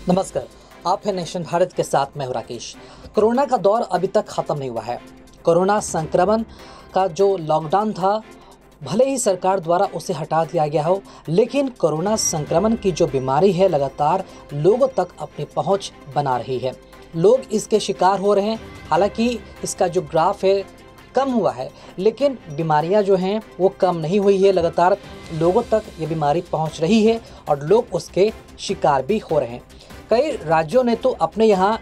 नमस्कार, आप हैं नेशन भारत के साथ। मैं हूं राकेश। कोरोना का दौर अभी तक ख़त्म नहीं हुआ है। कोरोना संक्रमण का जो लॉकडाउन था, भले ही सरकार द्वारा उसे हटा दिया गया हो, लेकिन कोरोना संक्रमण की जो बीमारी है लगातार लोगों तक अपनी पहुंच बना रही है। लोग इसके शिकार हो रहे हैं। हालांकि इसका जो ग्राफ है कम हुआ है, लेकिन बीमारियां जो हैं वो कम नहीं हुई है। लगातार लोगों तक ये बीमारी पहुंच रही है और लोग उसके शिकार भी हो रहे हैं। कई राज्यों ने तो अपने यहाँ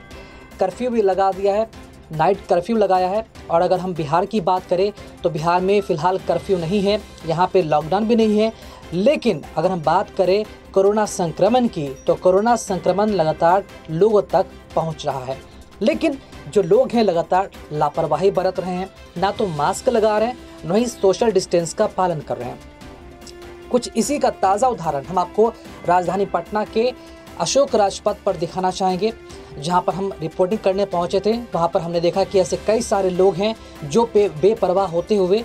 कर्फ्यू भी लगा दिया है, नाइट कर्फ्यू लगाया है। और अगर हम बिहार की बात करें तो बिहार में फ़िलहाल कर्फ्यू नहीं है, यहाँ पे लॉकडाउन भी नहीं है। लेकिन अगर हम बात करें कोरोना संक्रमण की, तो कोरोना संक्रमण लगातार लोगों तक पहुँच रहा है। लेकिन जो लोग हैं लगातार लापरवाही बरत रहे हैं, ना तो मास्क लगा रहे हैं, न ही सोशल डिस्टेंस का पालन कर रहे हैं। कुछ इसी का ताज़ा उदाहरण हम आपको राजधानी पटना के अशोक राजपथ पर दिखाना चाहेंगे, जहां पर हम रिपोर्टिंग करने पहुंचे थे। वहां पर हमने देखा कि ऐसे कई सारे लोग हैं जो बेपरवाह होते हुए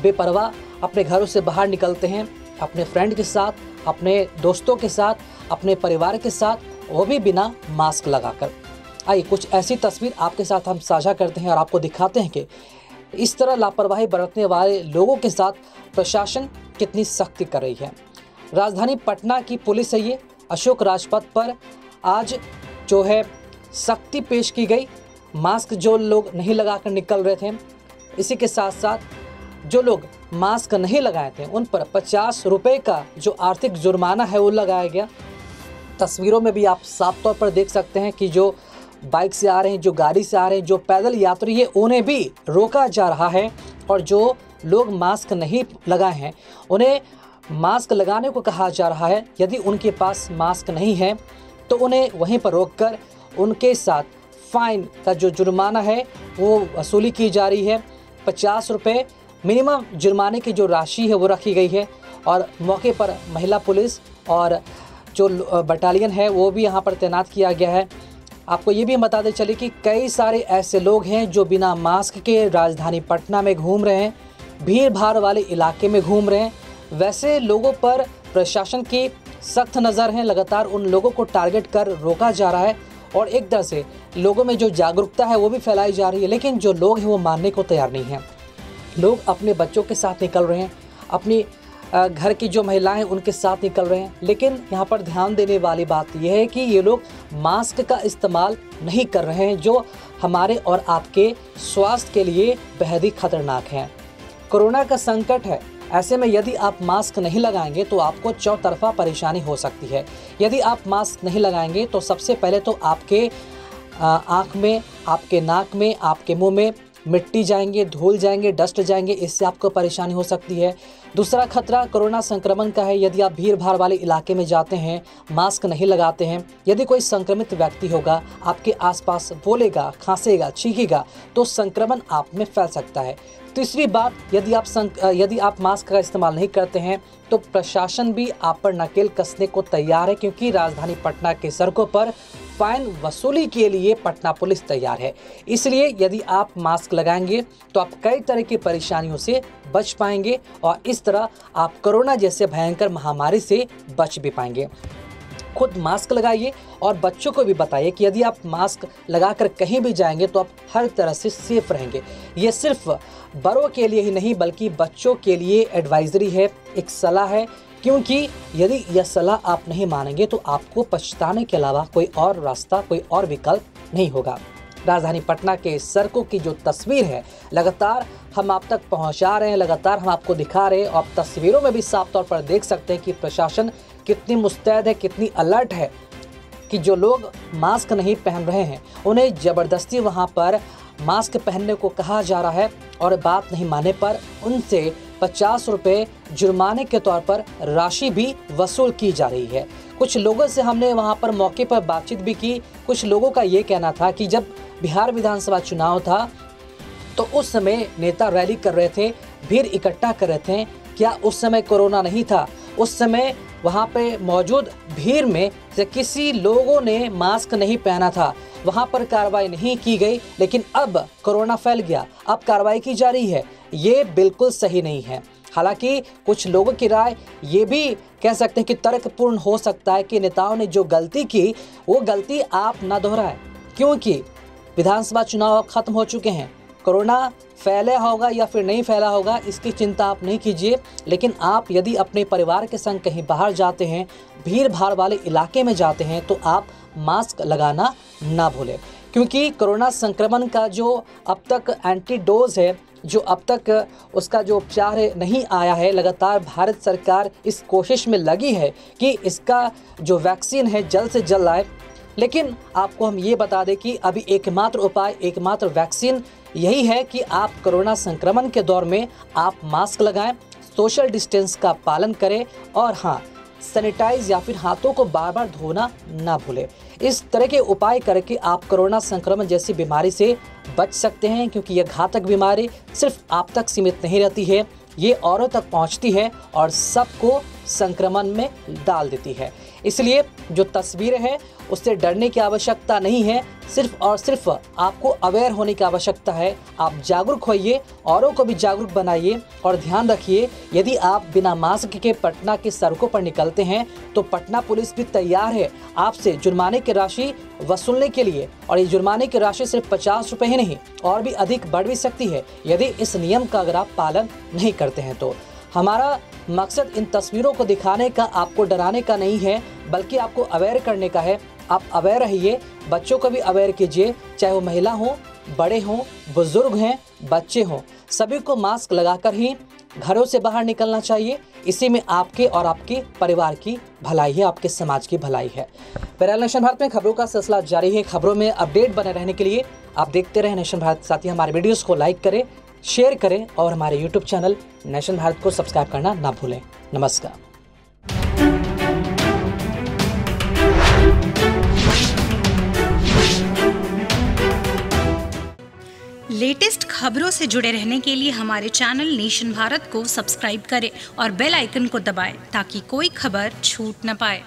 अपने घरों से बाहर निकलते हैं, अपने फ्रेंड के साथ, अपने दोस्तों के साथ, अपने परिवार के साथ, वो भी बिना मास्क लगाकर। आइए कुछ ऐसी तस्वीर आपके साथ हम साझा करते हैं और आपको दिखाते हैं कि इस तरह लापरवाही बरतने वाले लोगों के साथ प्रशासन कितनी सख्ती कर रही है। राजधानी पटना की पुलिस है ये। अशोक राजपथ पर आज जो है सख्ती पेश की गई। मास्क जो लोग नहीं लगाकर निकल रहे थे, इसी के साथ साथ जो लोग मास्क नहीं लगाए थे उन पर 50 रुपये का जो आर्थिक जुर्माना है वो लगाया गया। तस्वीरों में भी आप साफ तौर पर देख सकते हैं कि जो बाइक से आ रहे हैं, जो गाड़ी से आ रहे हैं, जो पैदल यात्री है, उन्हें भी रोका जा रहा है। और जो लोग मास्क नहीं लगाए हैं उन्हें मास्क लगाने को कहा जा रहा है। यदि उनके पास मास्क नहीं है तो उन्हें वहीं पर रोककर उनके साथ फ़ाइन का जो जुर्माना है वो वसूली की जा रही है। 50 रुपये मिनिमम जुर्माने की जो राशि है वो रखी गई है। और मौके पर महिला पुलिस और जो बटालियन है वो भी यहाँ पर तैनात किया गया है। आपको ये भी हम बताते चले कि कई सारे ऐसे लोग हैं जो बिना मास्क के राजधानी पटना में घूम रहे हैं, भीड़ भाड़ वाले इलाके में घूम रहे हैं। वैसे लोगों पर प्रशासन की सख्त नज़र है। लगातार उन लोगों को टारगेट कर रोका जा रहा है और एक तरह से लोगों में जो जागरूकता है वो भी फैलाई जा रही है। लेकिन जो लोग हैं वो मानने को तैयार नहीं हैं। लोग अपने बच्चों के साथ निकल रहे हैं, अपनी घर की जो महिलाएं उनके साथ निकल रहे हैं। लेकिन यहाँ पर ध्यान देने वाली बात यह है कि ये लोग मास्क का इस्तेमाल नहीं कर रहे हैं, जो हमारे और आपके स्वास्थ्य के लिए बेहद ही खतरनाक है। कोरोना का संकट है, ऐसे में यदि आप मास्क नहीं लगाएंगे तो आपको चौतरफा परेशानी हो सकती है। यदि आप मास्क नहीं लगाएंगे तो सबसे पहले तो आपके आँख में, आपके नाक में, आपके मुंह में मिट्टी जाएंगे, धूल जाएंगे, डस्ट जाएंगे, इससे आपको परेशानी हो सकती है। दूसरा खतरा कोरोना संक्रमण का है। यदि आप भीड़ भाड़ वाले इलाके में जाते हैं, मास्क नहीं लगाते हैं, यदि कोई संक्रमित व्यक्ति होगा, आपके आसपास बोलेगा, खांसेगा, छींकेगा, तो संक्रमण आप में फैल सकता है। तीसरी बात, यदि आप मास्क का इस्तेमाल नहीं करते हैं तो प्रशासन भी आप पर नकेल कसने को तैयार है, क्योंकि राजधानी पटना के सड़कों पर फाइन वसूली के लिए पटना पुलिस तैयार है। इसलिए यदि आप मास्क लगाएंगे तो आप कई तरह की परेशानियों से बच पाएंगे और इस तरह आप कोरोना जैसे भयंकर महामारी से बच भी पाएंगे। खुद मास्क लगाइए और बच्चों को भी बताइए कि यदि आप मास्क लगाकर कहीं भी जाएंगे तो आप हर तरह से सेफ रहेंगे। ये सिर्फ बड़ों के लिए ही नहीं बल्कि बच्चों के लिए एडवाइजरी है, एक सलाह है, क्योंकि यदि यह सलाह आप नहीं मानेंगे तो आपको पछताने के अलावा कोई और रास्ता, कोई और विकल्प नहीं होगा। राजधानी पटना के सड़कों की जो तस्वीर है लगातार हम आप तक पहुंचा रहे हैं, लगातार हम आपको दिखा रहे हैं। और तस्वीरों में भी साफ तौर पर देख सकते हैं कि प्रशासन कितनी मुस्तैद है, कितनी अलर्ट है कि जो लोग मास्क नहीं पहन रहे हैं उन्हें ज़बरदस्ती वहां पर मास्क पहनने को कहा जा रहा है और बात नहीं मानने पर उनसे 50 रुपये जुर्माने के तौर पर राशि भी वसूल की जा रही है। कुछ लोगों से हमने वहां पर मौके पर बातचीत भी की। कुछ लोगों का ये कहना था कि जब बिहार विधानसभा चुनाव था तो उस समय नेता रैली कर रहे थे, भीड़ इकट्ठा कर रहे थे। क्या उस समय कोरोना नहीं था? उस समय वहाँ पे मौजूद भीड़ में से किसी लोगों ने मास्क नहीं पहना था, वहाँ पर कार्रवाई नहीं की गई। लेकिन अब कोरोना फैल गया, अब कार्रवाई की जा रही है। ये बिल्कुल सही नहीं है। हालांकि कुछ लोगों की राय ये भी कह सकते हैं कि तर्कपूर्ण हो सकता है कि नेताओं ने जो गलती की वो गलती आप ना दोहराएं, क्योंकि विधानसभा चुनाव खत्म हो चुके हैं। कोरोना फैला होगा या फिर नहीं फैला होगा इसकी चिंता आप नहीं कीजिए, लेकिन आप यदि अपने परिवार के संग कहीं बाहर जाते हैं, भीड़ भाड़ वाले इलाके में जाते हैं, तो आप मास्क लगाना ना भूलें, क्योंकि कोरोना संक्रमण का जो अब तक एंटीडोज है, जो अब तक उसका जो उपचार है नहीं आया है। लगातार भारत सरकार इस कोशिश में लगी है कि इसका जो वैक्सीन है जल्द से जल्द आए, लेकिन आपको हम ये बता दें कि अभी एकमात्र उपाय, एकमात्र वैक्सीन यही है कि आप कोरोना संक्रमण के दौर में आप मास्क लगाएं, सोशल डिस्टेंस का पालन करें और हाँ, सैनिटाइज या फिर हाथों को बार बार धोना ना भूलें। इस तरह के उपाय करके आप कोरोना संक्रमण जैसी बीमारी से बच सकते हैं, क्योंकि यह घातक बीमारी सिर्फ आप तक सीमित नहीं रहती है, ये औरों तक पहुंचती है और सबको संक्रमण में डाल देती है। इसलिए जो तस्वीरें हैं उससे डरने की आवश्यकता नहीं है, सिर्फ और सिर्फ आपको अवेयर होने की आवश्यकता है। आप जागरूक होइए, औरों को भी जागरूक बनाइए और ध्यान रखिए, यदि आप बिना मास्क के पटना की सड़कों पर निकलते हैं तो पटना पुलिस भी तैयार है आपसे जुर्माने की राशि वसूलने के लिए। और ये जुर्माने की राशि सिर्फ 50 रुपये ही नहीं, और भी अधिक बढ़ भी सकती है यदि इस नियम का अगर आप पालन नहीं करते हैं तो। हमारा मकसद इन तस्वीरों को दिखाने का, आपको डराने का नहीं है, बल्कि आपको अवेयर करने का है। आप अवेयर रहिए, बच्चों को भी अवेयर कीजिए, चाहे वो महिला हो, बड़े हों, बुजुर्ग हैं, बच्चे हों, सभी को मास्क लगाकर ही घरों से बाहर निकलना चाहिए। इसी में आपके और आपके परिवार की भलाई है, आपके समाज की भलाई है। बहरहाल नेशन भारत में खबरों का सिलसिला जारी है। खबरों में अपडेट बने रहने के लिए आप देखते रहें नेशन भारत। साथ ही हमारे वीडियोस को लाइक करें, शेयर करें और हमारे यूट्यूब चैनल नेशन भारत को सब्सक्राइब करना ना भूलें। नमस्कार। लेटेस्ट खबरों से जुड़े रहने के लिए हमारे चैनल नेशन भारत को सब्सक्राइब करें और बेल आइकन को दबाएं ताकि कोई खबर छूट न पाए।